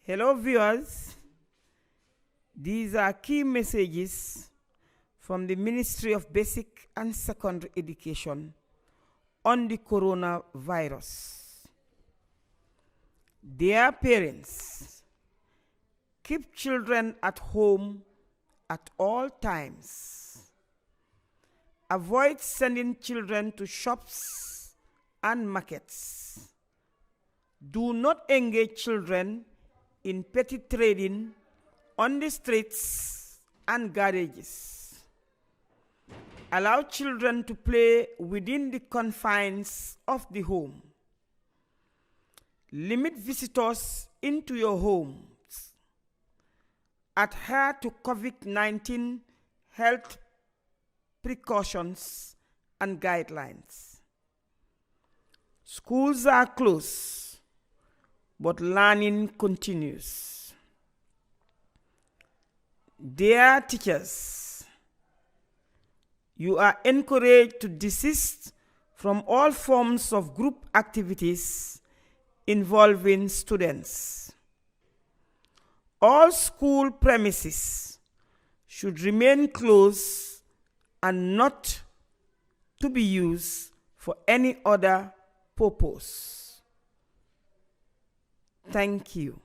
Hello viewers, these are key messages from the Ministry of Basic and Secondary Education on the coronavirus. Dear parents, keep children at home at all times. Avoid sending children to shops and markets. Do not engage children in petty trading on the streets and garages. Allow children to play within the confines of the home. Limit visitors into your homes. Adhere to COVID-19 health precautions and guidelines. Schools are closed, but learning continues. Dear teachers, you are encouraged to desist from all forms of group activities involving students. All school premises should remain closed and not to be used for any other purpose. Thank you.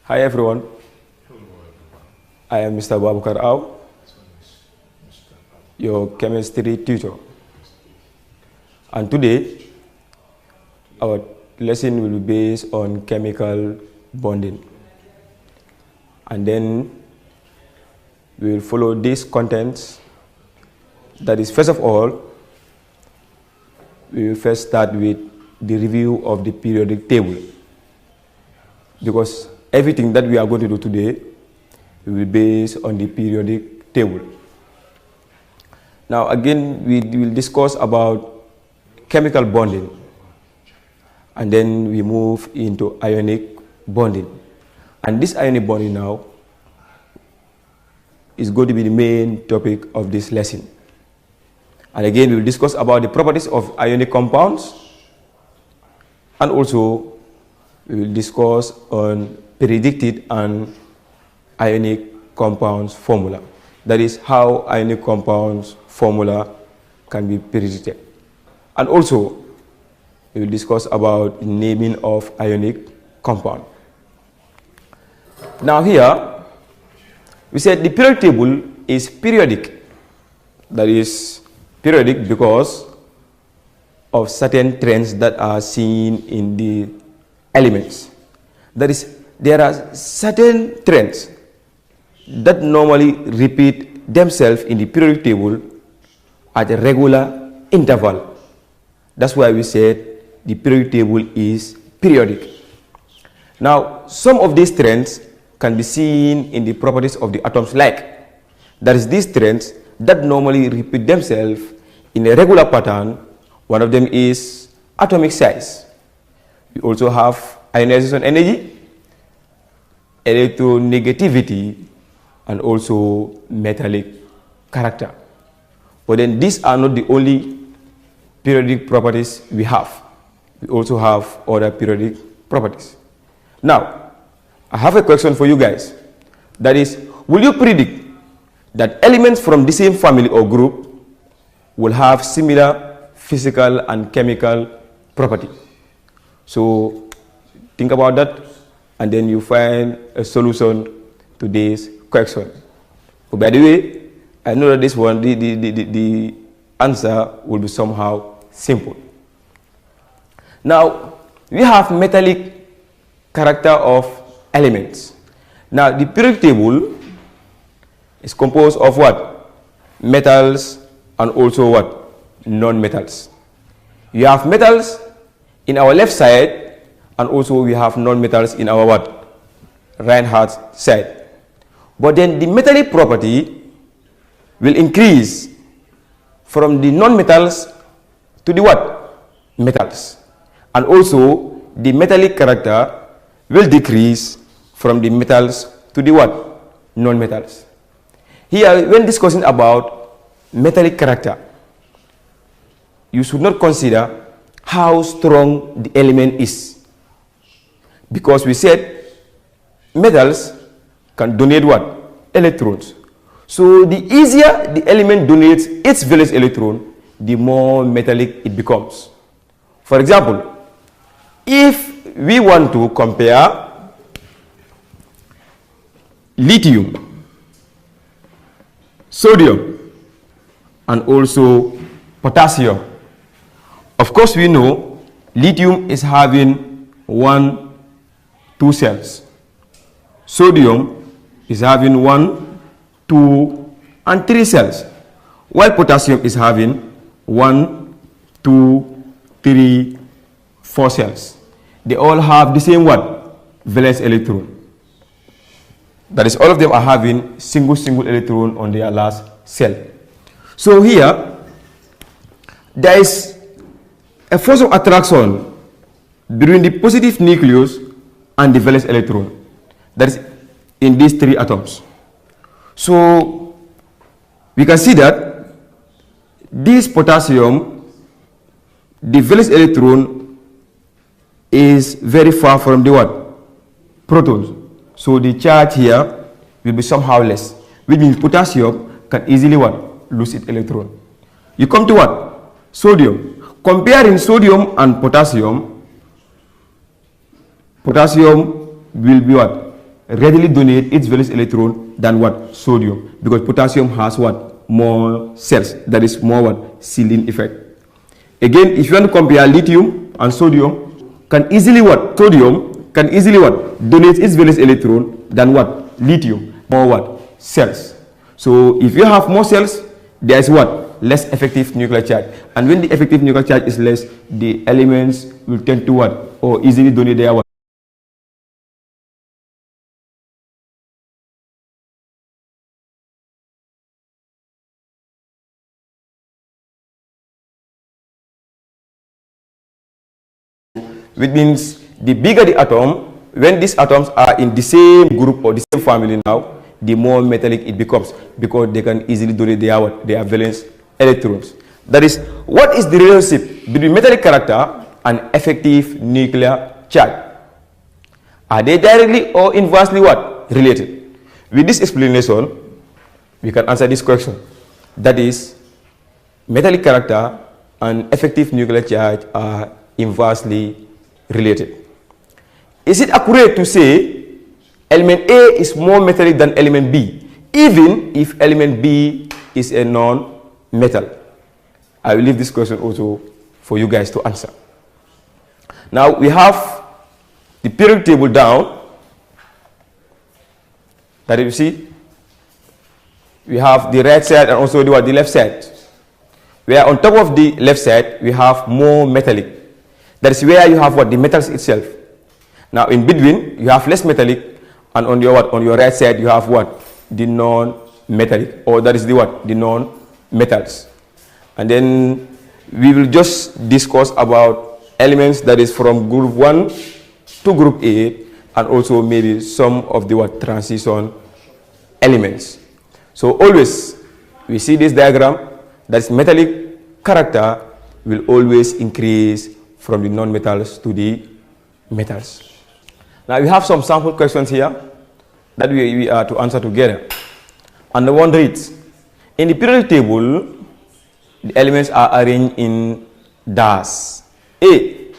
Hi everyone. I am Mr. Babukar Aw, your chemistry tutor. And today, our lesson will be based on chemical bonding. And then we will follow these contents. That is, first of all, we will first start with the review of the periodic table. Because everything that we are going to do today will be based on the periodic table. Now again, we will discuss about chemical bonding, and then we move into ionic bonding. And this ionic bonding now is going to be the main topic of this lesson. And again, we will discuss about the properties of ionic compounds, and also we will discuss on predicted and ionic compounds formula. That is how ionic compounds formula can be predicted. And also, we will discuss about naming of ionic compound. Now here, we said the periodic table is periodic. That is periodic because of certain trends that are seen in the elements. That is, there are certain trends that normally repeat themselves in the periodic table at a regular interval. That's why we said the periodic table is periodic. Now, some of these trends can be seen in the properties of the atoms, like, that is, these trends that normally repeat themselves in a regular pattern. One of them is atomic size. We also have ionization energy, electronegativity, and also metallic character. But then these are not the only periodic properties we have. We also have other periodic properties. Now, I have a question for you guys. That is, will you predict that elements from the same family or group will have similar physical and chemical property? So think about that, and then you find a solution to this question. But by the way, I know that this one, the answer will be somehow simple. Now, we have metallic character of elements. Now, the periodic table is composed of what? Metals and also what? Non-metals. You have metals in our left side, and also we have non-metals in our what? Right-hand side. But then the metallic property will increase from the non-metals to the what? Metals. and also the metallic character will decrease from the metals to the what? Non-metals. Here, when discussing about metallic character, you should not consider how strong the element is, because we said metals can donate what? Electrons. So the easier the element donates its valence electron, the more metallic it becomes. For example, if we want to compare lithium, sodium, and also potassium, of course we know lithium is having 2 cells. Sodium is having 1, 2, and 3 cells, while potassium is having 1, 2, 3, 4 cells. They all have the same what? Valence electron. That is, all of them are having single electron on their last cell. So here, there is a force of attraction between the positive nucleus and the valence electron. That is in these 3 atoms. So we can see that this potassium, the valence electron is very far from the what? Protons. So the charge here will be somehow less, which means potassium can easily what? Lose its electron. You come to what? Sodium. Comparing sodium and potassium, potassium will be what? Readily donate its valence electron than what? Sodium, because potassium has what? More cells, that is more what? Sealing effect. Again, if you want to compare lithium and sodium, can easily what? Sodium can easily what? Donate its valence electron than what? Lithium, more what? Cells. So if you have more cells, there is what? Less effective nuclear charge. And when the effective nuclear charge is less, the elements will tend to what? Or easily donate their what? Which means the bigger the atom, when these atoms are in the same group or the same family now, the more metallic it becomes, because they can easily donate their valence electrons. That is, what is the relationship between metallic character and effective nuclear charge? Are they directly or inversely what? Related? With this explanation, we can answer this question. That is, metallic character and effective nuclear charge are inversely related. Is it accurate to say element A is more metallic than element B, even if element B is a non-metal? I will leave this question also for you guys to answer. Now we have the periodic table down. That you see, we have the right side and also the left side. Where on top of the left side we have more metallic. That is where you have what? The metals itself. Now in between you have less metallic, and on your what? On your right side you have what? The non-metallic, or that is the what? The non-metals. And then we will just discuss about elements that is from group 1 to group A, and also maybe some of the what? Transition elements. So always we see this diagram, that is metallic character will always increase from the non-metals to the metals. Now we have some sample questions here that we are to answer together. And the one reads, in the periodic table, the elements are arranged in dash. A,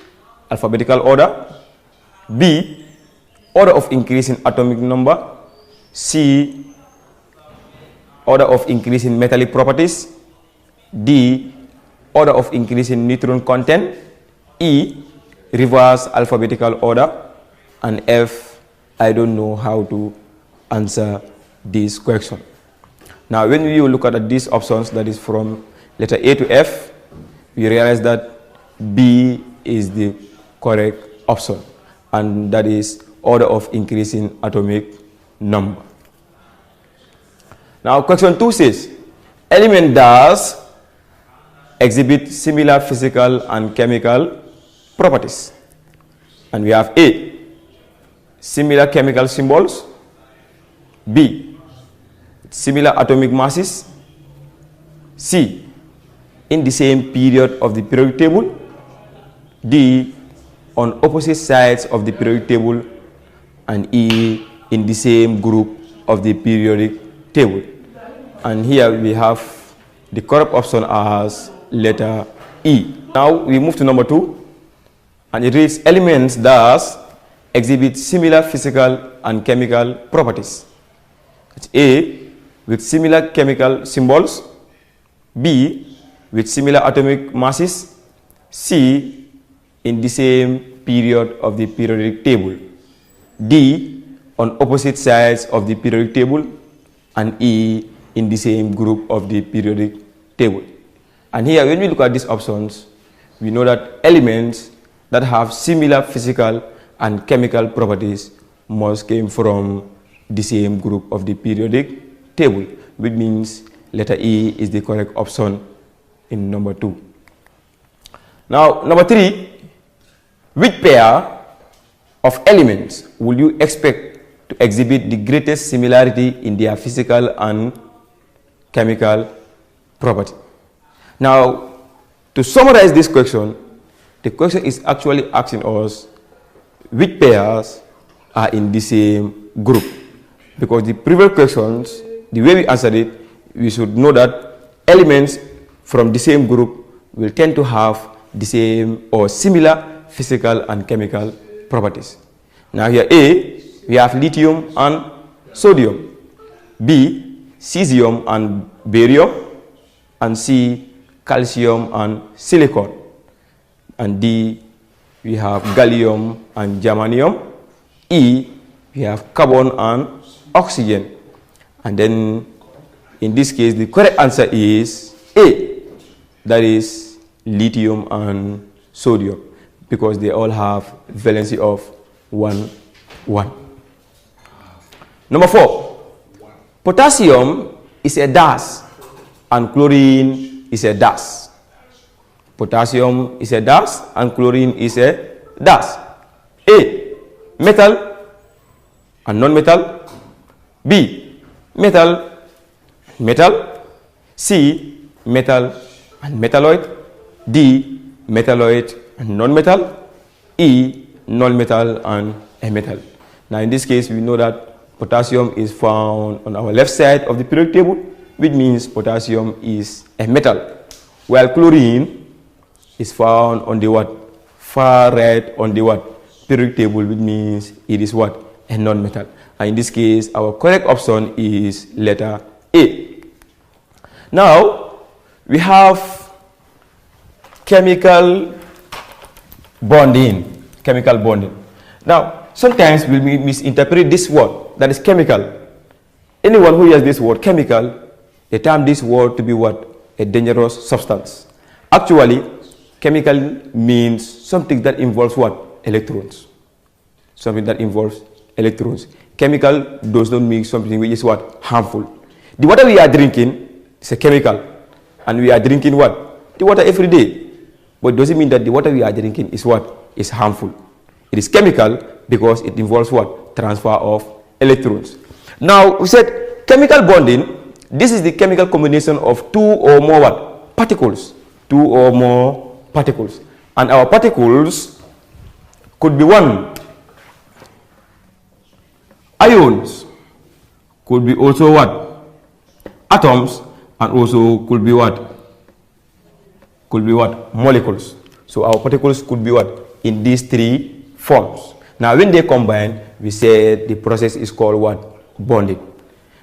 alphabetical order. B, order of increase in atomic number. C, order of increase in metallic properties. D, order of increase in neutron content. E, reverse alphabetical order. And F, I don't know how to answer this question. Now when you look at these options, that is from letter A to F, we realize that B is the correct option, and that is order of increasing atomic number. Now question 2 says, element does exhibit similar physical and chemical properties. And we have A, similar chemical symbols, B, similar atomic masses, C, in the same period of the periodic table, D, on opposite sides of the periodic table, and E, in the same group of the periodic table. And here we have the correct option as letter E. Now we move to number 2, and it reads elements that exhibit similar physical and chemical properties. It's A, with similar chemical symbols, B, with similar atomic masses, C, in the same period of the periodic table, D, on opposite sides of the periodic table, and E, in the same group of the periodic table. And here, when we look at these options, we know that elements that have similar physical and chemical properties must come from the same group of the periodic table, which means letter E is the correct option in number 2. Now, number 3, which pair of elements will you expect to exhibit the greatest similarity in their physical and chemical property? Now, to summarize this question, the question is actually asking us which pairs are in the same group. Because the previous questions, the way we answered it, we should know that elements from the same group will tend to have the same or similar physical and chemical properties. Now here A, we have lithium and sodium, B, cesium and barium, and C, calcium and silicon, and D, we have gallium and germanium, E, we have carbon and oxygen. And then in this case the correct answer is A, that is lithium and sodium, because they all have valency of 1, 1. Number 4, potassium is a dash and chlorine is a dash. Potassium is a dash and chlorine is a dash. A, metal and non-metal. B, metal, metal. C, metal and metalloid. D, metalloid and non-metal. E, non-metal and a metal. Now in this case we know that potassium is found on our left side of the periodic table, which means potassium is a metal, while chlorine is found on the what? Far right on the what? Periodic table, which means it is what? A non-metal. And in this case our correct option is letter A. Now we have chemical bonding. Chemical bonding. Now sometimes we misinterpret this word, that is chemical. Anyone who hears this word chemical, they term this word to be what? A dangerous substance. Actually, chemical means something that involves what? Electrons. Something that involves electrons. Chemical does not mean something which is what? Harmful. The water we are drinking is a chemical, and we are drinking what? The water every day. But it doesn't mean that the water we are drinking is what? Is harmful. It is chemical because it involves what? Transfer of electrons. Now we said chemical bonding, this is the chemical combination of two or more what? Particles. Two or more particles. And our particles could be one, ions, could be also what? Atoms, and also could be what? Could be what? Molecules. So our particles could be what? In these three forms. Now when they combine, we say the process is called what? Bonding.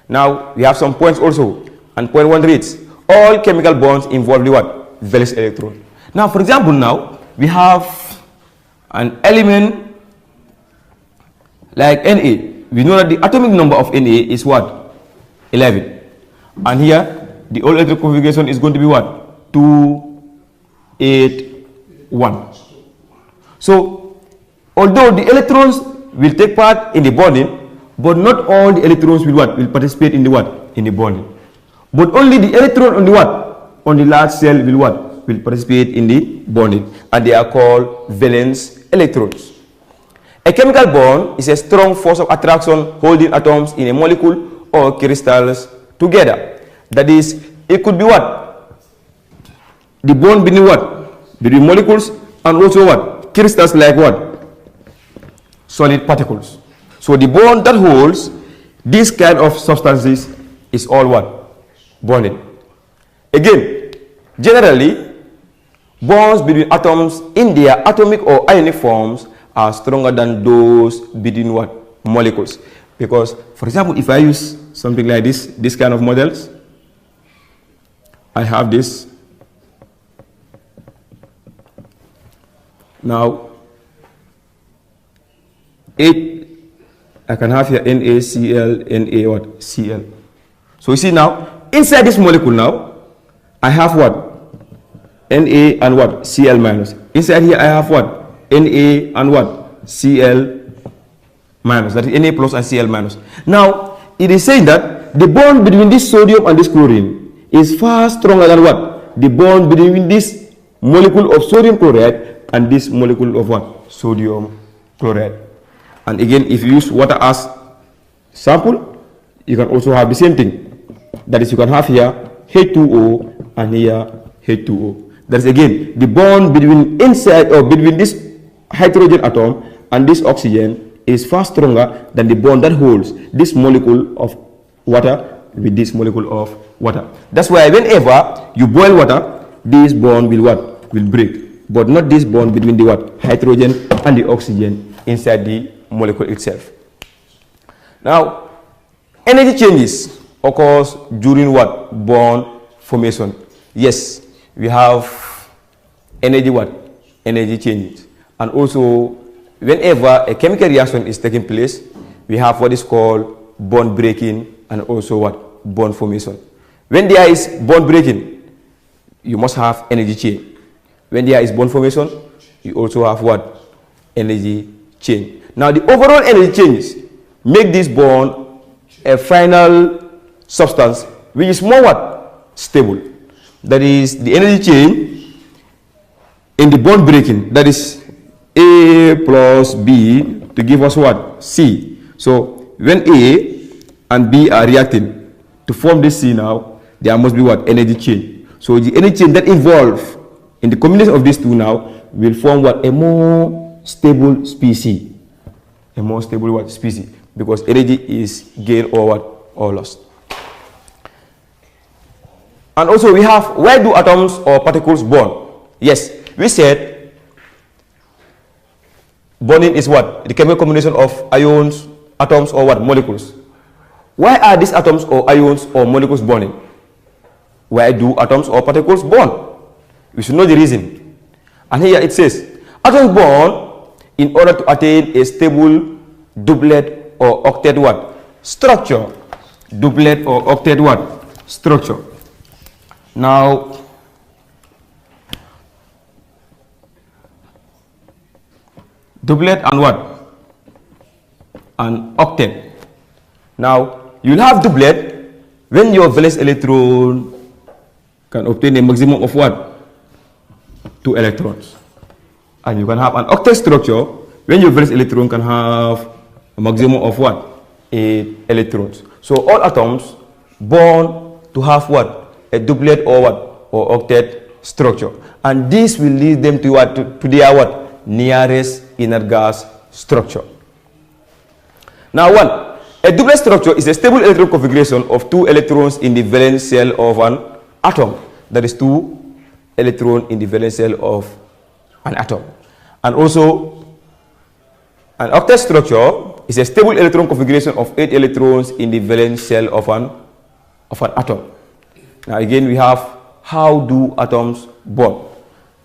Now we have some points also, and point 1 reads, all chemical bonds involve the what? Valence electron. Now for example, now we have an element like Na. We know that the atomic number of Na is what? 11. And here the all electron configuration is going to be what? 2, 8, 1. So although the electrons will take part in the bonding, but not all the electrons will what? Will participate in the what? In the bonding. But only the electron on the what? On the large cell will what? will participate in the bonding, and they are called valence electrons. A chemical bond is a strong force of attraction holding atoms in a molecule or crystals together. That is, it could be what? The bond between what? Between molecules and also what? Crystals, like what? Solid particles. So the bond that holds this kind of substances is all what? Bonding. Again, generally, bonds between atoms in their atomic or ionic forms are stronger than those between what? Molecules. Because, for example, if I use something like this kind of models, I have this. Now, 8, I can have here NaCl, Na what? Cl. So you see now, inside this molecule now, I have what? Na and what? Cl minus. Inside here I have what? Na and what? Cl minus. That is Na plus and Cl minus. Now, it is saying that the bond between this sodium and this chlorine is far stronger than what? The bond between this molecule of sodium chloride and this molecule of what? Sodium chloride. And again, if you use water as sample, you can also have the same thing. That is, you can have here H2O and here H2O. That is again the bond between inside or between this hydrogen atom and this oxygen is far stronger than the bond that holds this molecule of water with this molecule of water. That's why whenever you boil water, this bond will what? Will break. But not this bond between the what? Hydrogen and the oxygen inside the molecule itself. Now, energy changes occurs during what? Bond formation. Yes, we have energy what? Energy changes. And also, whenever a chemical reaction is taking place, we have what is called bond breaking and also what? Bond formation. When there is bond breaking, you must have energy change. When there is bond formation, you also have what? Energy change. Now, the overall energy changes make this bond a final substance which is more what? Stable. That is, the energy change in the bond breaking, that is A plus B to give us what? C. So when A and B are reacting to form this C now, there must be what? Energy change. So the energy change that involves in the combination of these two now will form what? A more stable species. A more stable what? Species. Because energy is gained or what? Or lost. And also we have, where do atoms or particles bond? Yes, we said bonding is what? The chemical combination of ions, atoms, or what? Molecules. Why are these atoms or ions or molecules bonding? Why do atoms or particles bond? We should know the reason. And here it says, atoms bond in order to attain a stable doublet or octet what? Structure. Doublet or octet what? Structure. Now, doublet and what? And octet. Now, you'll have doublet when your valence electron can obtain a maximum of what? 2 electrons. And you can have an octet structure when your valence electron can have a maximum of what? 8 electrons. So all atoms bond to have what? A doublet or what? Or octet structure. And this will lead them to what? To their what? Nearest inner gas structure. Now one, a doublet structure is a stable electron configuration of 2 electrons in the valence shell of an atom. That is 2 electrons in the valence shell of an atom. And also, an octet structure is a stable electron configuration of 8 electrons in the valence shell of an atom. Now again, we have, how do atoms bond?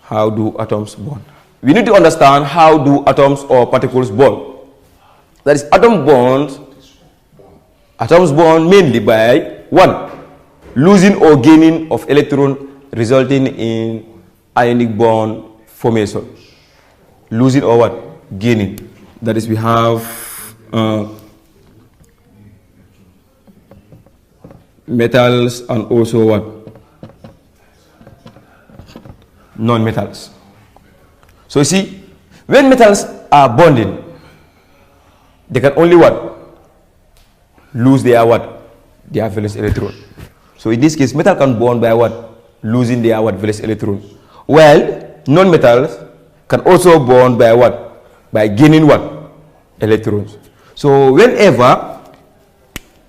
How do atoms bond? We need to understand how do atoms or particles bond. That is, atoms bond mainly by 1, losing or gaining of electron resulting in ionic bond formation. Losing or what? Gaining. That is, we have metals and also what? non-metals. So you see, when metals are bonding, they can only what? Lose their what? Their valence electron. So in this case, metal can bond by what? Losing their what? Valence electron. Well, non-metals can also bond by what? By gaining what? Electrons. So whenever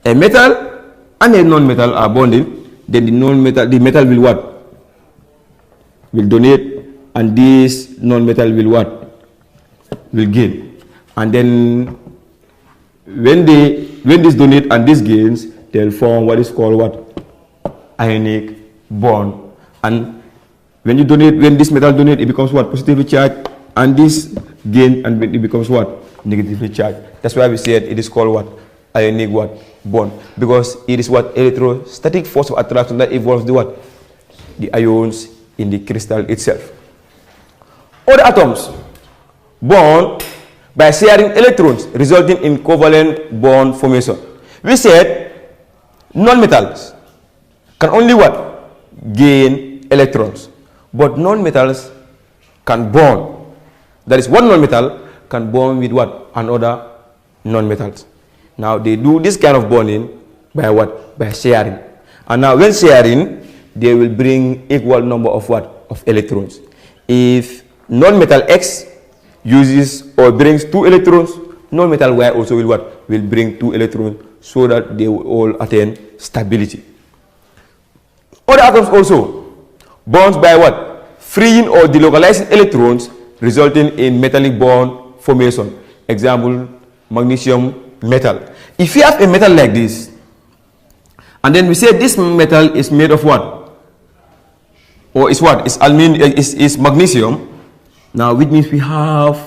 a metal and a non-metal are bonding, then the metal will what? Will donate, and this non-metal will what? Will gain. And then when this donate and this gains, they'll form what is called what? Ionic bond. And when you donate, when this metal donate, it becomes what? Positively charged, and this gain, and it becomes what? Negatively charged. That's why we said it is called what? Ionic what? Bond. Because it is what? Electrostatic force of attraction that involves the what? The ions in the crystal itself. Other atoms bond by sharing electrons, resulting in covalent bond formation. We said non-metals can only what? Gain electrons. But non-metals can bond. That is, one non-metal can bond with what? Another non-metals. Now they do this kind of bonding by what? By sharing. And now when sharing, they will bring equal number of what? Of electrons. If non-metal X uses or brings 2 electrons, non-metal Y also will what? Will bring 2 electrons, so that they will all attain stability. Other atoms also bonds by what? Freeing or delocalizing electrons, resulting in metallic bond formation. Example, magnesium metal. If you have a metal like this, and then we say this metal is made of what? Or is what? Is magnesium. Now, which means we have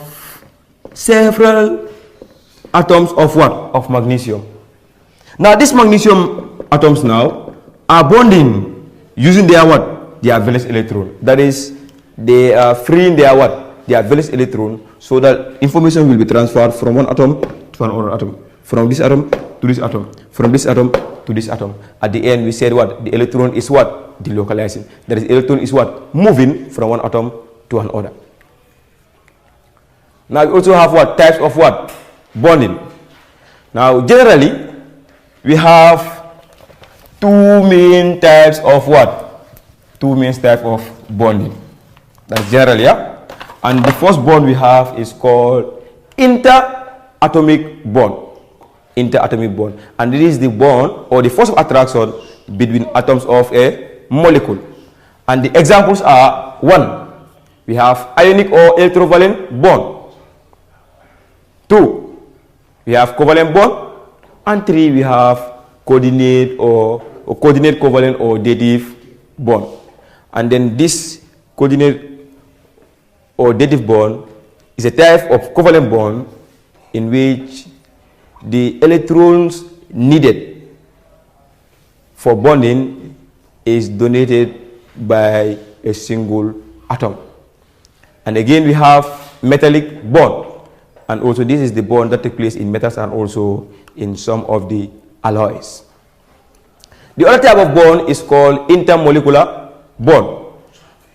several atoms of what? Of magnesium. Now, these magnesium atoms now are bonding using their what? Their valence electron. That is, they are freeing their what? Their valence electron, so that information will be transferred from one atom to another atom, from this atom to this atom, from this atom to this atom. At the end, we said what? The electron is what? Delocalizing. That is, electron is what? Moving from one atom to another. Now we also have what? Types of what? Bonding. Now generally we have 2 main types of what? 2 main types of bonding. That's generally, yeah. And the first bond we have is called interatomic bond. Interatomic bond. And it is the bond or the force of attraction between atoms of a molecule. And the examples are: 1, we have ionic or electrovalent bond; 2, we have covalent bond; and 3, we have coordinate or coordinate covalent or dative bond. And then this coordinate or dative bond is a type of covalent bond in which the electrons needed for bonding is donated by a single atom. And again, we have metallic bond, and also this is the bond that takes place in metals and also in some of the alloys. The other type of bond is called intermolecular bond,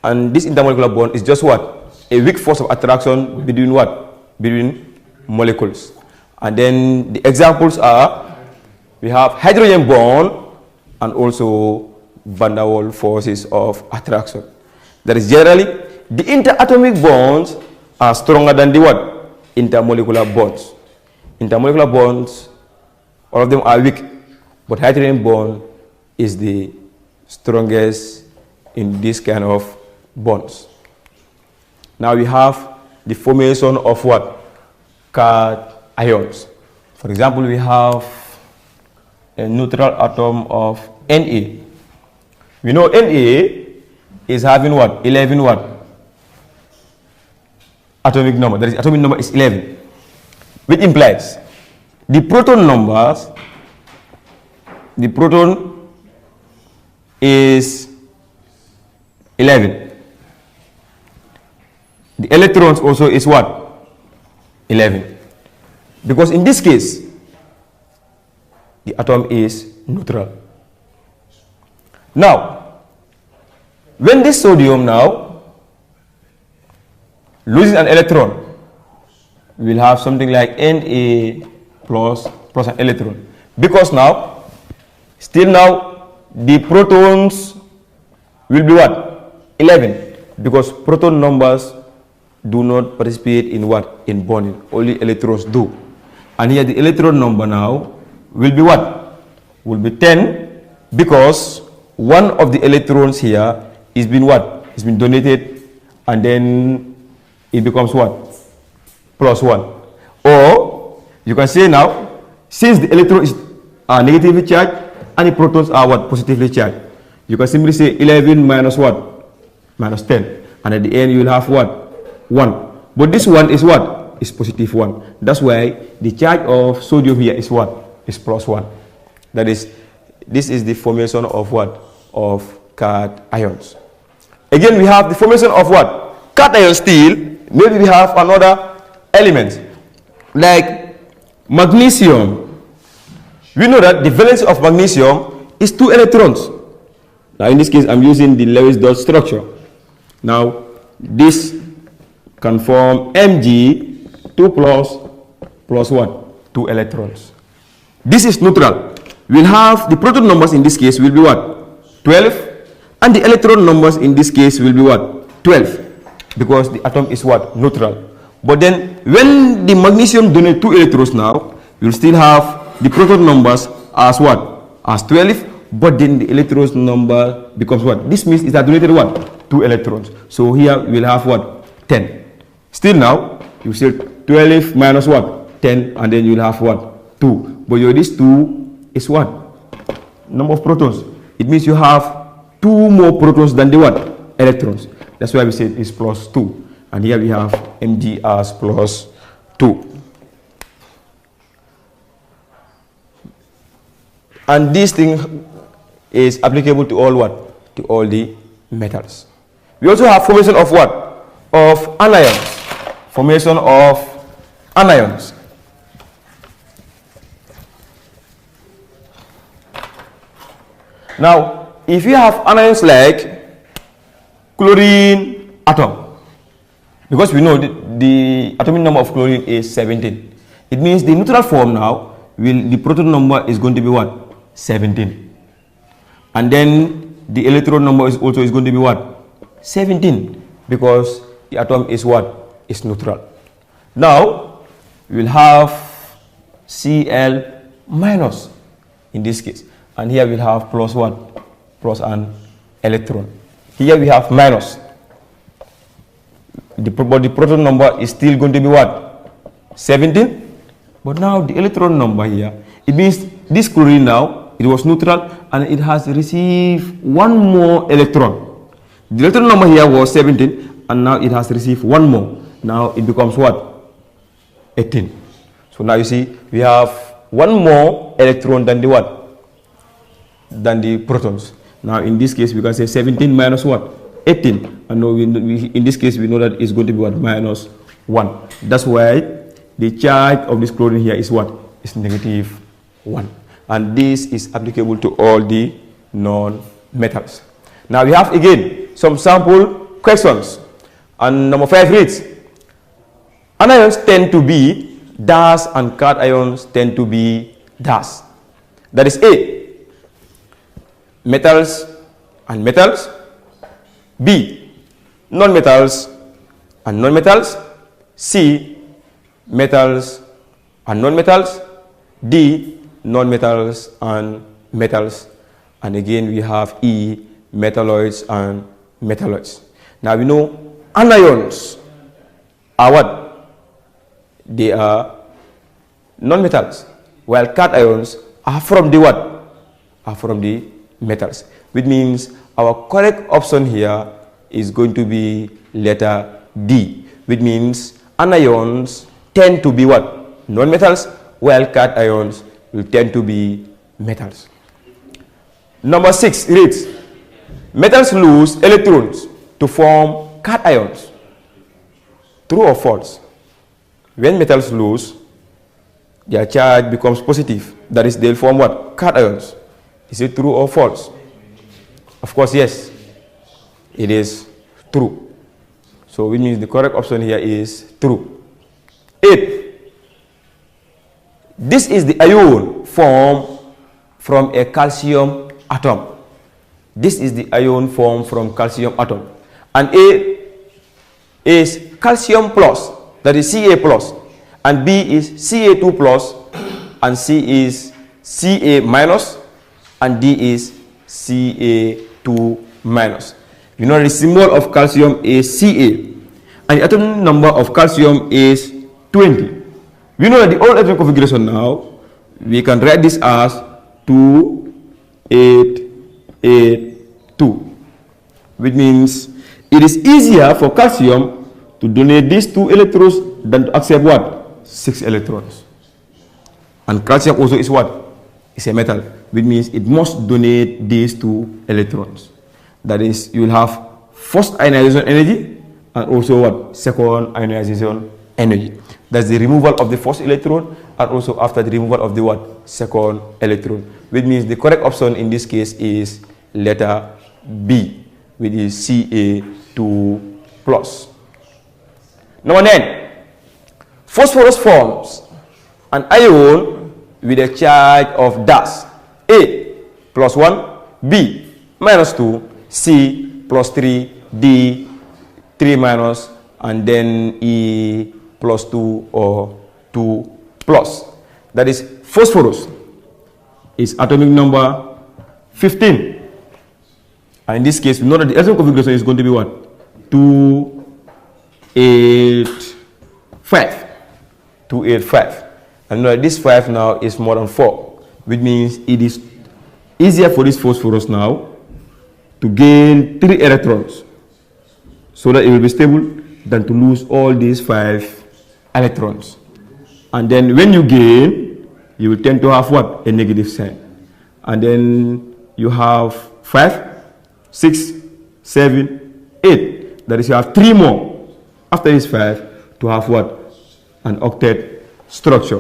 and this intermolecular bond is just what? A weak force of attraction between what? Between molecules. And then the examples are: we have hydrogen bond and also van der Waals forces of attraction. That is, generally the interatomic bonds are stronger than the what? Intermolecular bonds. Intermolecular bonds, all of them are weak, but hydrogen bond is the strongest in this kind of bonds. Now we have the formation of what? Cations. For example, we have a neutral atom of Na. We know Na is having what? 11 what? Atomic number. That is, atomic number is 11, which implies the proton numbers, the proton is 11. The electrons also is what? 11. Because in this case, the atom is neutral. Now, when this sodium now losing an electron, we will have something like Na plus an electron. Because now, still now, the protons will be what? 11. Because proton numbers do not participate in what? In bonding. Only electrons do. And here the electron number now will be what? Will be 10, because one of the electrons here is been what? It's been donated, and then it becomes what? Plus 1. Or you can say now, since the electron is negatively charged and the protons are what? Positively charged, you can simply say 11 minus what? Minus 10. And at the end you will have what? 1. But this one is what? Is positive 1. That's why the charge of sodium here is what? Is plus 1. That is, this is the formation of what? Of cations. Again, we have the formation of what? Cation still. Maybe we have another element like magnesium. We know that the valence of magnesium is 2 electrons. Now in this case I'm using the Lewis dot structure. Now this can form Mg 2 plus what? 2 electrons. This is neutral. We'll have the proton numbers in this case will be what? 12, and the electron numbers in this case will be what? 12, because the atom is what? Neutral. But then when the magnesium donates 2 electrons now, you'll still have the proton numbers as what? As 12, but then the electrons number becomes what? This means it has donated what? 2 electrons. So here we'll have what? 10. Still now, you say 12 minus what? 10, and then you'll have what? 2. But this 2 is what? Number of protons. It means you have 2 more protons than the what? Electrons. That's why we say it's plus 2. And here we have Mg as plus 2. And this thing is applicable to all what? To all the metals. We also have formation of what? Of anions. Formation of anions. Now, if you have anions like chlorine atom, because we know the atomic number of chlorine is 17, it means the neutral form now the proton number is going to be what? 17. And then the electron number is also going to be what? 17, because the atom is what? Is neutral. Now we will have Cl minus in this case, and here we'll have plus what? Plus an electron. Here we have minus. But the proton number is still going to be what? 17. But now the electron number here, it means this chlorine now, it was neutral and it has received 1 more electron. The electron number here was 17 and now it has received 1 more. Now it becomes what? 18. So now you see we have 1 more electron than the what? Than the protons. Now in this case we can say 17 minus what? 18. And now in this case we know that it's going to be what? Minus 1. That's why the charge of this chlorine here is what? Is negative 1. And this is applicable to all the non-metals. Now we have again some sample questions. And number 5 reads, anions tend to be dash and cations tend to be dash. That is A, metals and metals. B, non-metals and non-metals. C, metals and non-metals. D, non-metals and metals. And again we have E, metalloids and metalloids. Now we know anions are what? They are non-metals, while cations are from the what? Are from the metals. Which means our correct option here is going to be letter D, which means anions tend to be what? Non-metals, while cations will tend to be metals. Number 6 reads, metals lose electrons to form cations. True or false? When metals lose, their charge becomes positive. That is, they'll form what? Cations. Is it true or false? Of course, yes. It is true. So So which means the correct option here is true. 8. This is the ion formed from a calcium atom. This is the ion formed from calcium atom. And A is calcium plus, that is Ca plus, and B is Ca2 plus, and C is Ca minus, and D is Ca2 minus. You know the symbol of calcium is Ca, and the atomic number of calcium is 20. We know that the old atomic configuration now, we can write this as 2, 8, 8, 2, which means it is easier for calcium to donate these 2 electrons than to accept what? 6 electrons. And calcium also is what? It's a metal, which means it must donate these 2 electrons. That is, you will have first ionization energy and also what? Second ionization energy. That's the removal of the first electron and also after the removal of the what? Second electron. Which means the correct option in this case is letter B, which is Ca2 plus. Number 9. Phosphorus forms an ion with a charge of dash A plus 1, B minus 2, C plus 3, D 3 minus, and then E plus 2 or 2 plus. That is, phosphorus is atomic number 15. And in this case, we know that the atomic configuration is going to be what? 2, 8, 5. 2, 8, 5. And now this 5 now is more than 4, which means it is easier for this phosphorus now to gain 3 electrons so that it will be stable than to lose all these 5 electrons. And then when you gain, you will tend to have what? A negative sign. And then you have 5, 6, 7, 8. That is, you have 3 more after this 5 to have what? An octet structure.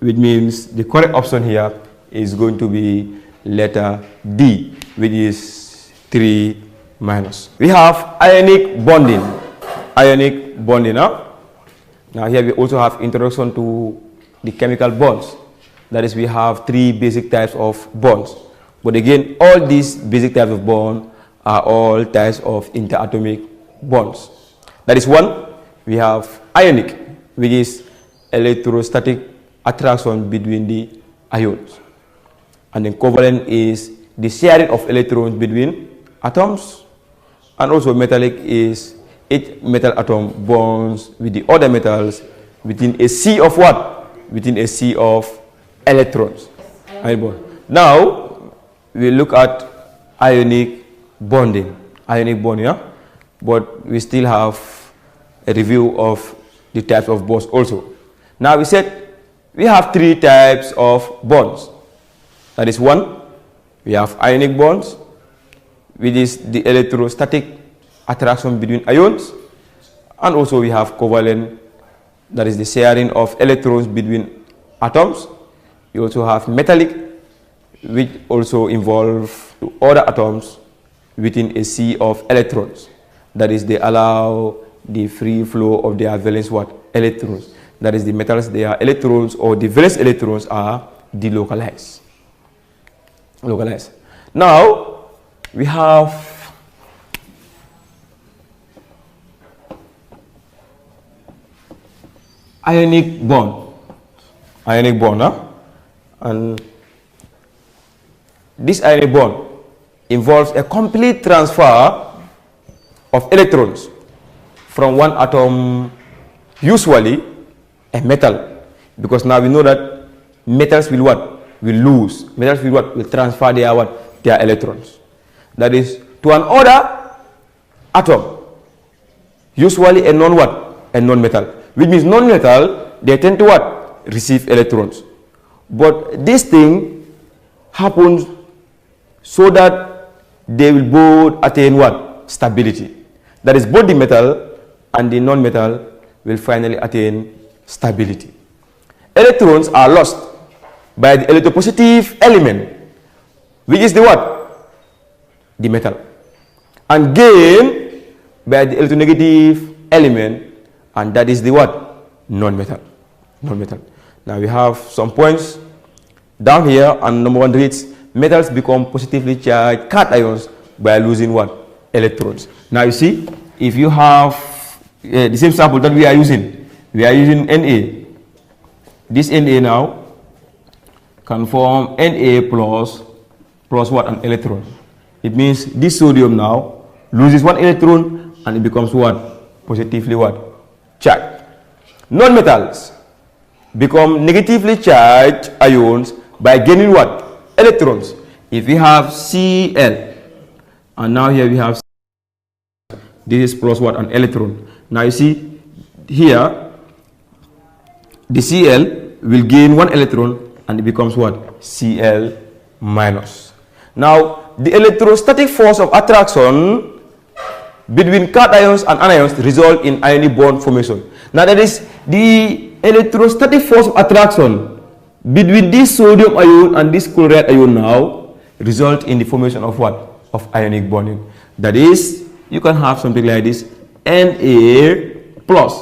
Which means the correct option here is going to be letter D, which is 3 minus. We have ionic bonding. Ionic bonding. Now here we also have introduction to the chemical bonds. That is, we have 3 basic types of bonds. But again, all these basic types of bonds are all types of interatomic bonds. That is, 1, we have ionic, which is electrostatic attraction between the ions. And then covalent is the sharing of electrons between atoms. And also metallic is each metal atom bonds with the other metals within a sea of what? Within a sea of electrons. Now, we look at ionic bonding. Ionic bonding, yeah? But we still have a review of the types of bonds also. Now we said we have 3 types of bonds. That is, 1, we have ionic bonds, which is the electrostatic attraction between ions, and also we have covalent, that is the sharing of electrons between atoms. You also have metallic, which also involve other atoms within a sea of electrons. That is, they allow the free flow of their valence what? Electrons. That is, the metals, their electrons or the valence electrons are delocalized. Localized. Now we have ionic bond. Ionic bond, and this ionic bond involves a complete transfer of electrons from one atom, usually a metal, because now we know that metals will what? Will lose. Metals will what? Will transfer their what? Their electrons. That is, to another atom, usually a non what? A non-metal. Which means non-metal, they tend to what? Receive electrons. But this thing happens so that they will both attain what? Stability. That is, both the metal and the non-metal will finally attain stability. Electrons are lost by the electropositive element, which is the what? The metal. And gained by the electronegative element, and that is the what? Non-metal. Non-metal. Now we have some points down here, and number 1 reads, metals become positively charged cations by losing what? Electrons. Now you see, if you have the same sample that we are using Na. This Na now can form Na plus what? An electron. It means this sodium now loses 1 electron and it becomes what? Positively what? Charged. Non-metals become negatively charged ions by gaining what? Electrons. If we have Cl, and now here we have, this is plus what? An electron. Now you see here, the Cl will gain 1 electron and it becomes what? Cl minus. Now the electrostatic force of attraction between cations and anions result in ionic bond formation. Now that is the electrostatic force of attraction between this sodium ion and this chloride ion now result in the formation of what? Of ionic bonding. That is, you can have something like this, Na plus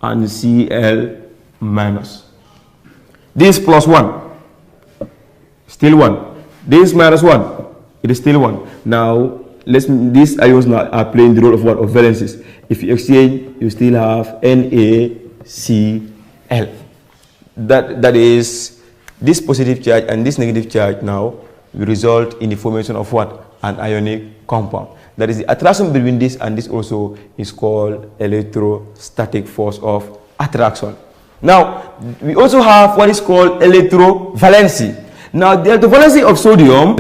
and Cl minus. This plus 1, still 1. This minus 1, it is still 1. Now these ions now are playing the role of what? Of valences. If you exchange, you still have NaCl. That is, this positive charge and this negative charge now will result in the formation of what? An ionic compound. That is, the attraction between this and this also is called electrostatic force of attraction. Now we also have what is called electrovalency. Now the electrovalency of sodium,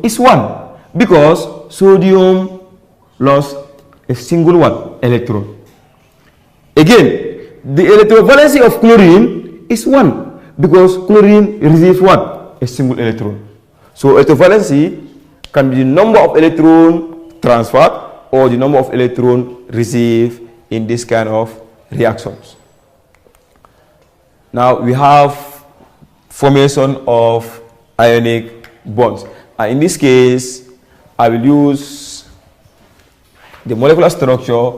is 1 because sodium lost a single one electron. Again, the electrovalency of chlorine is 1 because chlorine receives what? A single electron. So electrovalency can be the number of electrons transferred or the number of electrons received in this kind of reactions. Now we have formation of ionic bonds. In this case, I will use the molecular structure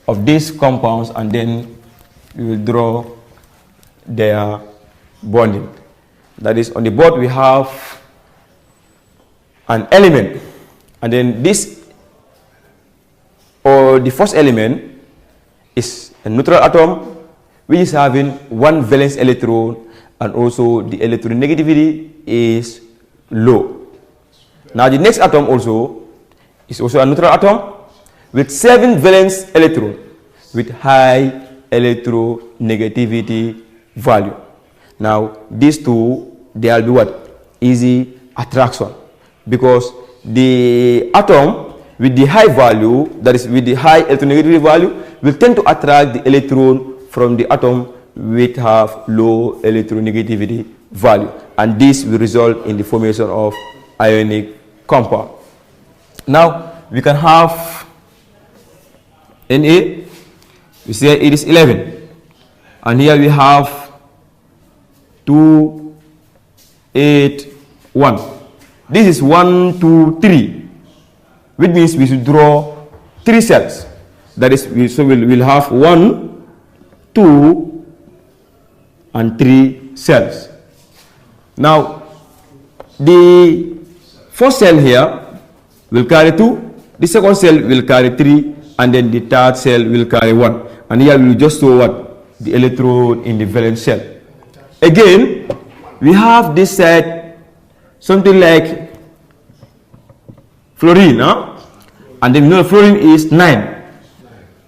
of these compounds and then we will draw their bonding. That is, on the board we have an element, and then this, or the first element, is a neutral atom which is having 1 valence electron, and also the electronegativity is low. Now the next atom also is also a neutral atom with 7 valence electrons with high electronegativity value. Now these two, there will be what? Easy attraction, because the atom with the high value, that is with the high electronegativity value, will tend to attract the electron from the atom which have low electronegativity value, and this will result in the formation of ionic compound. Now we can have Na, we say it is 11, and here we have 2, 8, 1. This is 1, 2, 3, which means we should draw 3 cells. That is, we'll have 1, 2, and 3 cells. Now the first cell here will carry 2, the second cell will carry 3, and then the third cell will carry 1. And here we will just show what? The electron in the valence shell. Again, we have this side something like fluorine, and then we know fluorine is 9,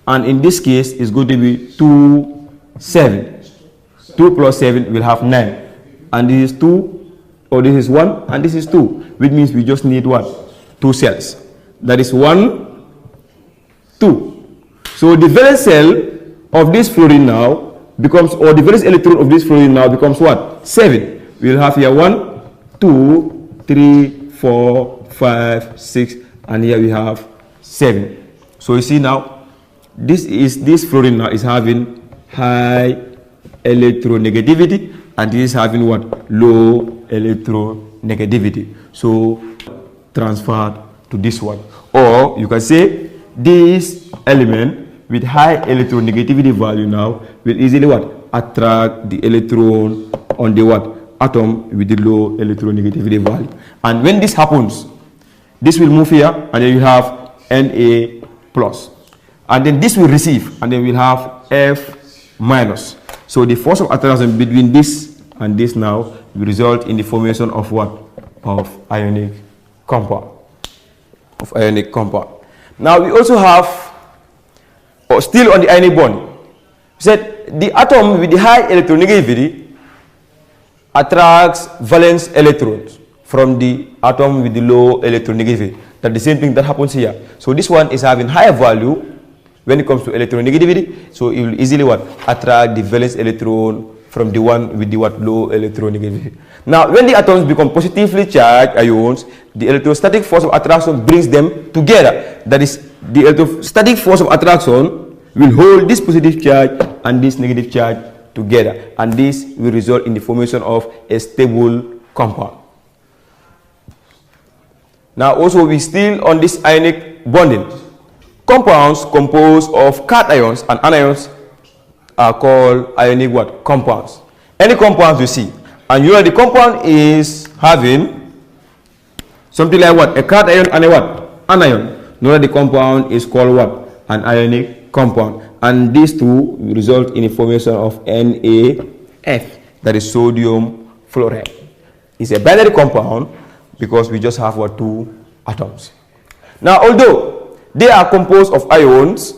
and in this case it's going to be 2, 7. 2 plus 7 will have 9, and this is 2, or this is 1, and this is 2, which means we just need what? 2 cells. That is 1, 2. So the valence cell of this fluorine now becomes, or the valence electron of this fluorine now becomes what? 7. We will have here 1, 2, 3, 4, 5, 6, and here we have 7. So you see now, this fluorine now is having high electronegativity, and this is having what? Low electronegativity. So transferred to this one, or you can say this element with high electronegativity value now will easily what? Attract the electron on the what? Atom with the low electronegativity value. And when this happens, this will move here, and then you have Na plus. And then this will receive, and then we'll have F minus. So the force of attraction between this and this now will result in the formation of what? Of ionic compound. Now we also have, still on the ionic bond, we said the atom with the high electronegativity attracts valence electrons from the atom with the low electronegativity. That's the same thing that happens here. So this one is having higher value when it comes to electronegativity, so it will easily what? Attract the valence electron from the one with the what? Low electronegativity. Now when the atoms become positively charged ions, the electrostatic force of attraction brings them together. That is, the electrostatic force of attraction will hold this positive charge and this negative charge together, and this will result in the formation of a stable compound. Now also we still on this ionic bonding. Compounds composed of cations and anions are called ionic what? Compounds. Any compounds you see, and you know the compound is having something like what? A cation and a what? Anion. Know that the compound is called what? An ionic compound. And these two will result in the formation of NaF, that is sodium fluoride. It's a binary compound because we just have what? Two atoms. Now although they are composed of ions,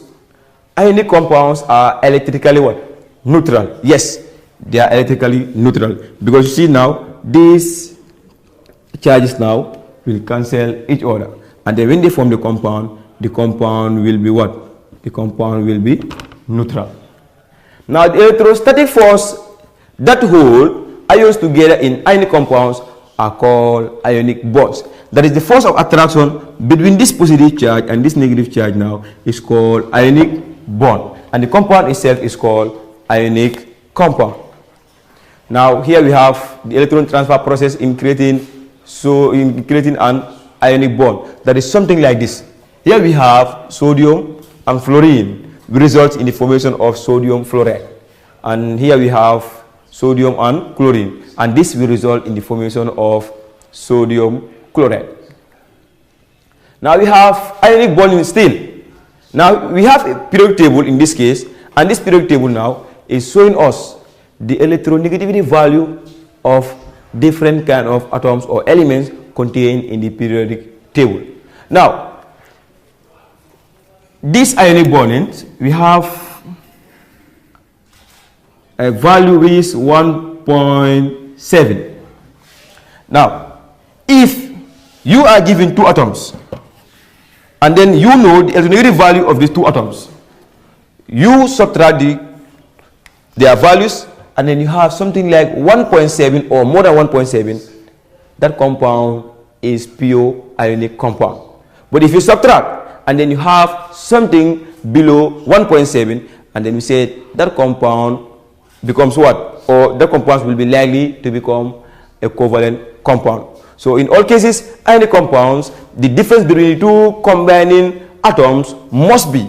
ionic compounds are electrically what? Neutral. Yes, they are electrically neutral, because you see now these charges now will cancel each other, and then when they form the compound will be what? The compound will be neutral. Now the electrostatic force that hold ions together in ionic compounds are called ionic bonds. That is, the force of attraction between this positive charge and this negative charge now is called ionic bond, and the compound itself is called ionic compound. Now here we have the electron transfer process in creating an ionic bond. That is something like this. Here we have sodium and fluorine, will result in the formation of sodium fluoride, and here we have sodium and chlorine, and this will result in the formation of sodium chloride. Now we have ionic bonding still. Now we have a periodic table in this case, and this periodic table now is showing us the electronegativity value of different kind of atoms or elements contained in the periodic table. Now this ionic bonding, we have a value is 1.7. Now if you are given two atoms, and then you know the electronegative value of these two atoms, you subtract their values, and then you have something like 1.7 or more than 1.7, that compound is pure ionic compound. But if you subtract and then you have something below 1.7, and then we say that compound becomes what? Or the compounds will be likely to become a covalent compound. So in all cases, ionic compounds, the difference between the two combining atoms must be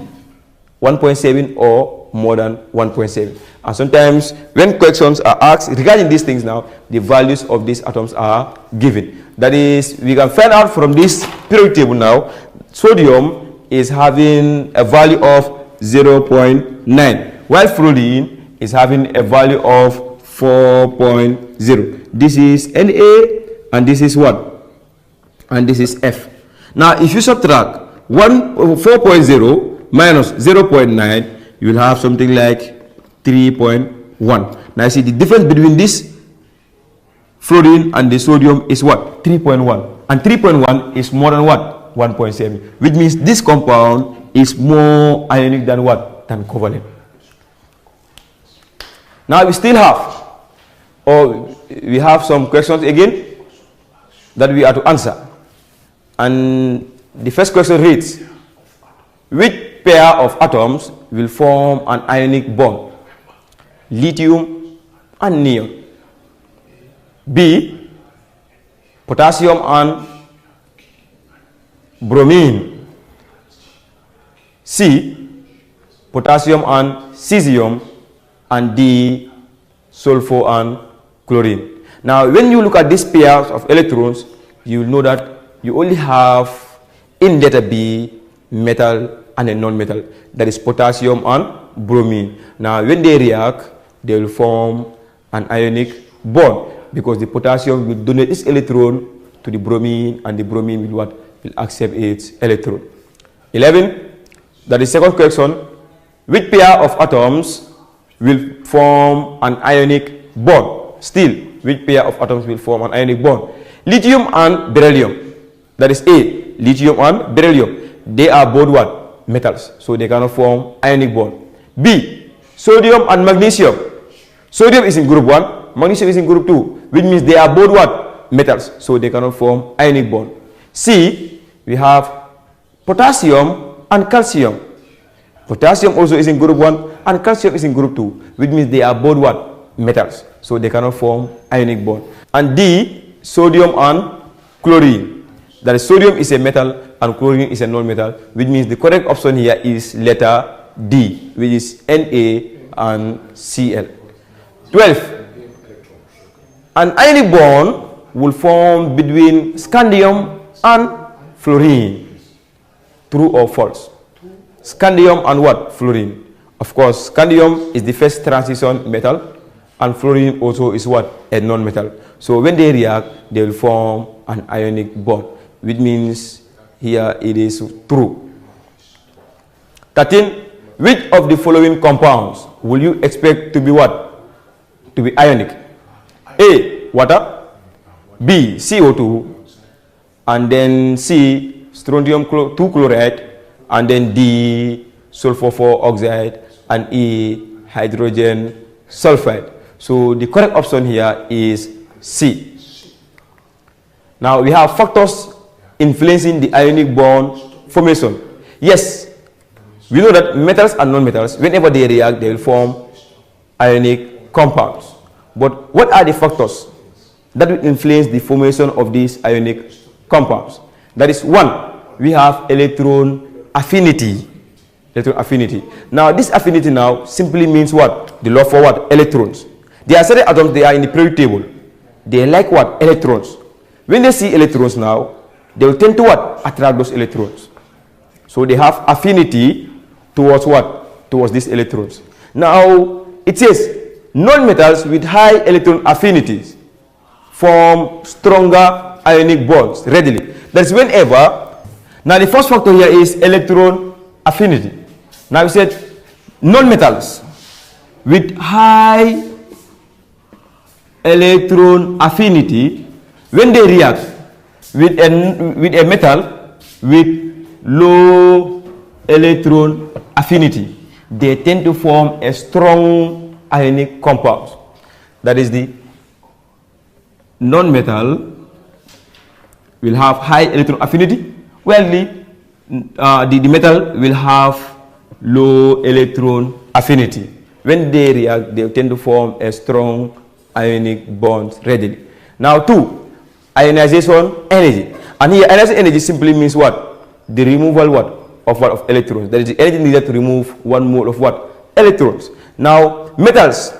1.7 or more than 1.7. And sometimes when questions are asked regarding these things now, the values of these atoms are given. That is, we can find out from this periodic table now, sodium is having a value of 0.9, while fluorine is having a value of 4.0. This is Na, and this is what? And this is F. Now if you subtract 4.0 minus 0.9, you will have something like 3.1. Now you see the difference between this fluorine and the sodium is what? 3.1. And 3.1 is more than what? 1.7, which means this compound is more ionic than what? Than covalent. Now we still have, or we have some questions again that we are to answer. And the first question reads, which pair of atoms will form an ionic bond? Lithium and neon. B, potassium and bromine. C, potassium and cesium, and D, sulfur and chlorine. Now, when you look at these pairs of electrons, you will know that you only have in letter B metal and a non-metal, that is potassium and bromine. Now, when they react, they will form an ionic bond, because the potassium will donate its electron to the bromine, and the bromine will accept its electron. 11, that is second question. Which pair of atoms will form an ionic bond? Still, which pair of atoms will form an ionic bond? Lithium and beryllium. That is A, lithium and beryllium. They are both what? Metals, so they cannot form ionic bond. B, sodium and magnesium. Sodium is in group 1, magnesium is in group 2, which means they are both what? Metals, so they cannot form ionic bond. C, we have potassium and calcium. Potassium also is in group 1 and calcium is in group 2, which means they are both what? Metals, so they cannot form ionic bond. And D, sodium and chlorine. That is, sodium is a metal and chlorine is a non-metal, which means the correct option here is letter D, which is Na and Cl. 12. An ionic bond will form between scandium and fluorine. True or false? Scandium and what? Fluorine. Of course, scandium is the first transition metal, and fluorine also is what? A non-metal. So when they react, they will form an ionic bond, which means here it is true. 13. Which of the following compounds will you expect to be what? To be ionic? A, water. B, CO2. And then C, strontium 2 chloride. And then D, sulfur 4 oxide. And E, hydrogen sulfide. So the correct option here is C. Now we have factors influencing the ionic bond formation. Yes, we know that metals and non-metals, whenever they react, they will form ionic compounds. But what are the factors that will influence the formation of these ionic compounds? That is, 1, we have electron affinity. Electron affinity. Now, this affinity now simply means what? The love for what? Electrons. There are certain atoms, they are in the periodic table. They like what? Electrons. When they see electrons now, they will tend to what? Attract those electrons. So they have affinity towards what? Towards these electrons. Now, it says non-metals with high electron affinities form stronger ionic bonds readily. That's whenever. Now, the first factor here is electron affinity. Now, we said non-metals with high electron affinity, when they react with a metal with low electron affinity, they tend to form a strong ionic compound. That is, the non-metal will have high electron affinity, while the metal will have low electron affinity. When they react, they tend to form a strong ionic bond readily. Now, 2, ionization energy. And here, ionization energy simply means what? The removal what? Of electrons. That is the energy needed to remove 1 mole of what? Electrons. Now, metals,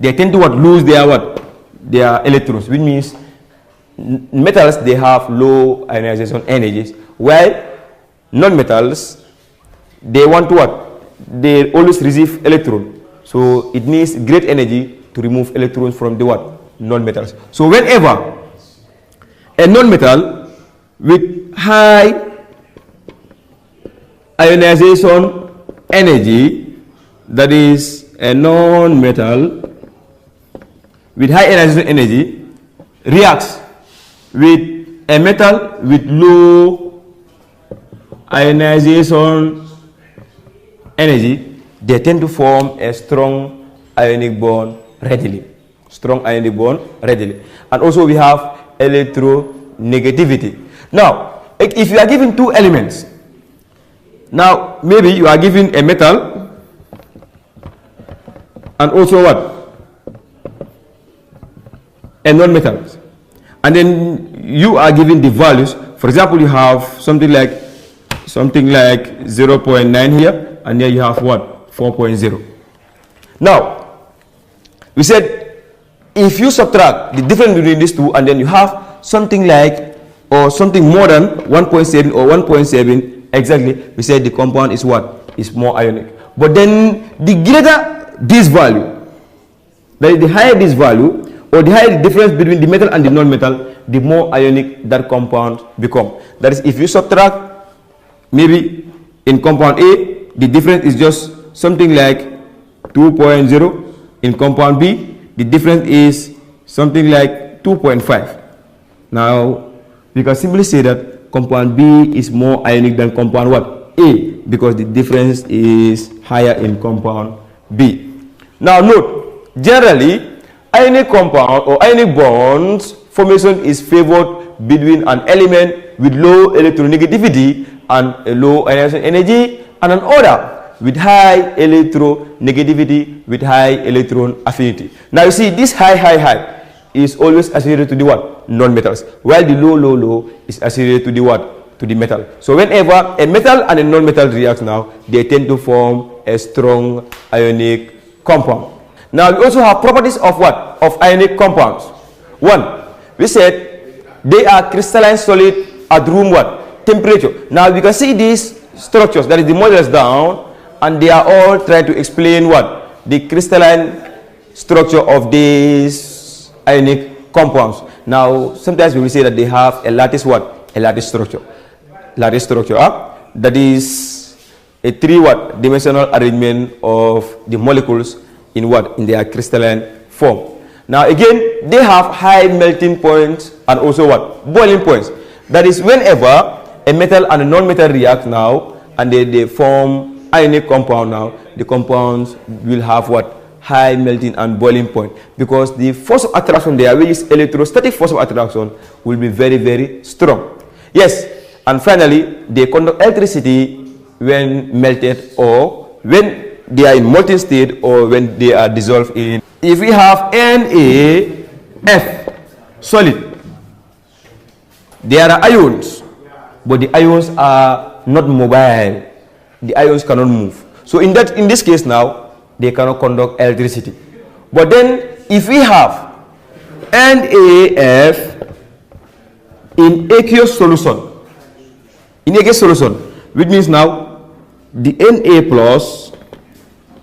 they tend to what? Lose their what? Their electrons, which means metals, they have low ionization energies, while non-metals, they want to what? They always receive electron. So it needs great energy to remove electrons from the what? Non-metals. So whenever a non-metal with high ionization energy, that is a non-metal with high ionization energy, reacts with a metal with low ionization energy, they tend to form a strong ionic bond readily. Strong ionic bond readily. And also we have electronegativity. Now, if you are given 2 elements, now maybe you are given a metal and also what? A non-metal. And then you are given the values. For example, you have something like something like 0.9 here, and here you have what? 4.0. Now, we said if you subtract the difference between these two, and then you have something like, or something more than 1.7 or 1.7 exactly, we said the compound is what? Is more ionic. But then the greater this value, that is, the higher this value, or the higher the difference between the metal and the non-metal, the more ionic that compound become. That is, if you subtract, maybe in compound A, the difference is just something like 2.0. In compound B, the difference is something like 2.5. Now, we can simply say that compound B is more ionic than compound what? A, because the difference is higher in compound B. Now note, generally, ionic compound or ionic bonds formation is favored between an element with low electronegativity and a low ionization energy, and another with high electronegativity with high electron affinity. Now you see, this high is always associated to the what? Non-metals, while the low is associated to the what? To the metal. So whenever a metal and a non-metal reacts now, they tend to form a strong ionic compound. Now we also have properties of what? Of ionic compounds. One, we said they are crystalline solid at room what? Temperature. Now we can see these structures, that is the models down, and they are all trying to explain what? The crystalline structure of these ionic compounds. Now sometimes we will say that they have a lattice what? A lattice structure. Lattice structure, that is a dimensional arrangement of the molecules in what? In their crystalline form. Now again, they have high melting points and also what? Boiling points. That is, whenever a metal and a non-metal react now, and they form ionic compound now, the compounds will have what? High melting and boiling point, because the force of attraction there, which is electrostatic force of attraction, will be very, very strong. Yes, and finally, they conduct electricity when melted, or when they are in molten state, or when they are dissolved in. If we have NaF solid, there are ions, but the ions are not mobile. The ions cannot move. So in this case now, they cannot conduct electricity. But then if we have NaF in aqueous solution, which means now the Na plus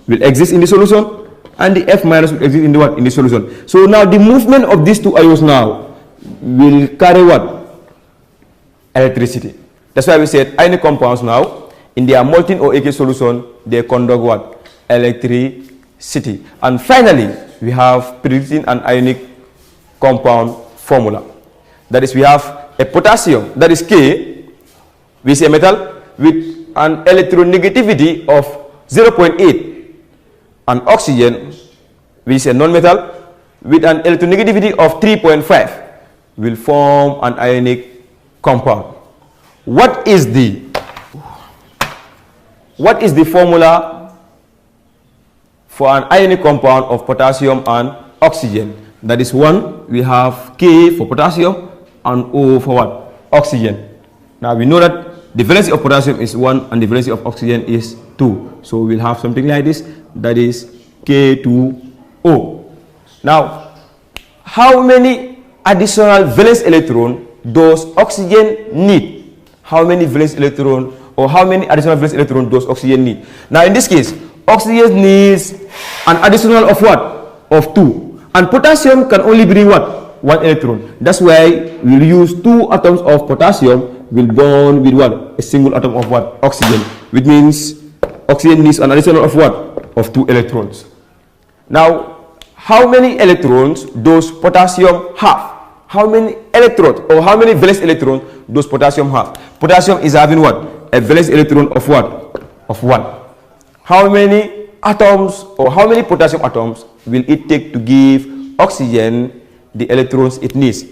will exist in the solution, and the F minus will exist in the what? In the solution. So now the movement of these two ions now will carry what? Electricity. That's why we said ionic compounds now, in their molten or aqueous solution, they conduct what? Electricity. And finally, we have predicting an ionic compound formula. That is, we have a potassium, that is K, we say metal, with an electronegativity of 0.8. And oxygen, which is a non-metal, with an electronegativity of 3.5, will form an ionic compound. What is the formula for an ionic compound of potassium and oxygen? That is, 1, we have K for potassium and O for what? Oxygen. Now we know that the valency of potassium is 1 and the valency of oxygen is 2. So we'll have something like this, that is K2O. Now, how many additional valence electrons does oxygen need? How many valence electrons, or how many additional valence electrons does oxygen need? Now in this case, oxygen needs an additional of what? Of 2. And potassium can only bring what? 1 electron. That's why we'll use 2 atoms of potassium will bond with what? A single atom of what? Oxygen. Which means oxygen needs an additional of what? Of 2 electrons. Now, how many electrons does potassium have? How many electrons, or how many valence electrons does potassium have? Potassium is having what? A valence electron of what? Of 1. How many atoms, or how many potassium atoms will it take to give oxygen the electrons it needs?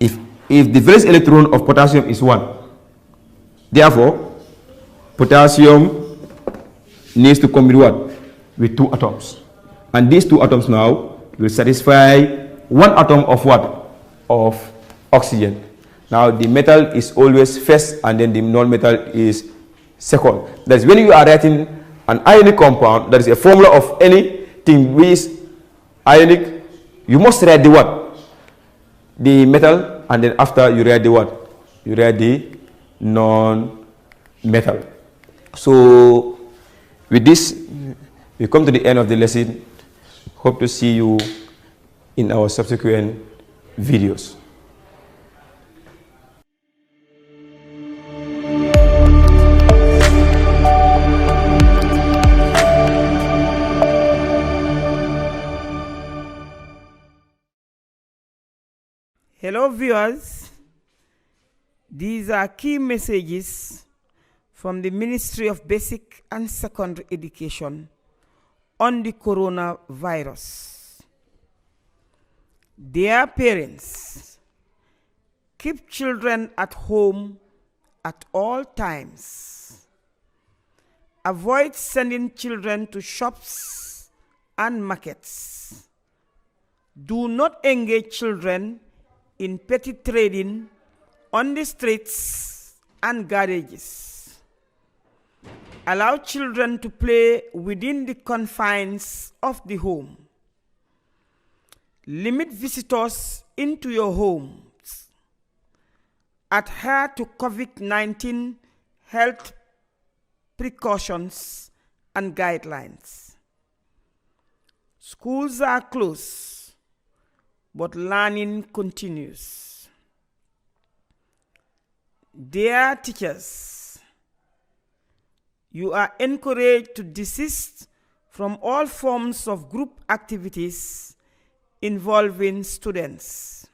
If the valence electron of potassium is 1, therefore potassium needs to come with what? With 2 atoms. And these 2 atoms now will satisfy 1 atom of what? Of oxygen. Now the metal is always first and then the non-metal is second. That's when you are writing an ionic compound, that is a formula of anything which is ionic, you must write the what? The metal, and then after you write the what? You write the non-metal. So with this, we come to the end of the lesson. Hope to see you in our subsequent videos. Hello viewers, these are key messages from the Ministry of Basic and Secondary Education on the coronavirus. Dear parents, keep children at home at all times. Avoid sending children to shops and markets. Do not engage children in petty trading on the streets and garages. Allow children to play within the confines of the home. Limit visitors into your homes. Adhere to COVID-19 health precautions and guidelines. Schools are closed, but learning continues. Dear teachers, you are encouraged to desist from all forms of group activities involving students.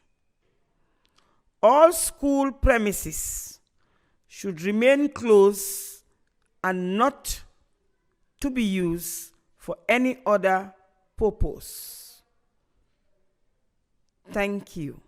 All school premises should remain closed and not to be used for any other purpose. Thank you.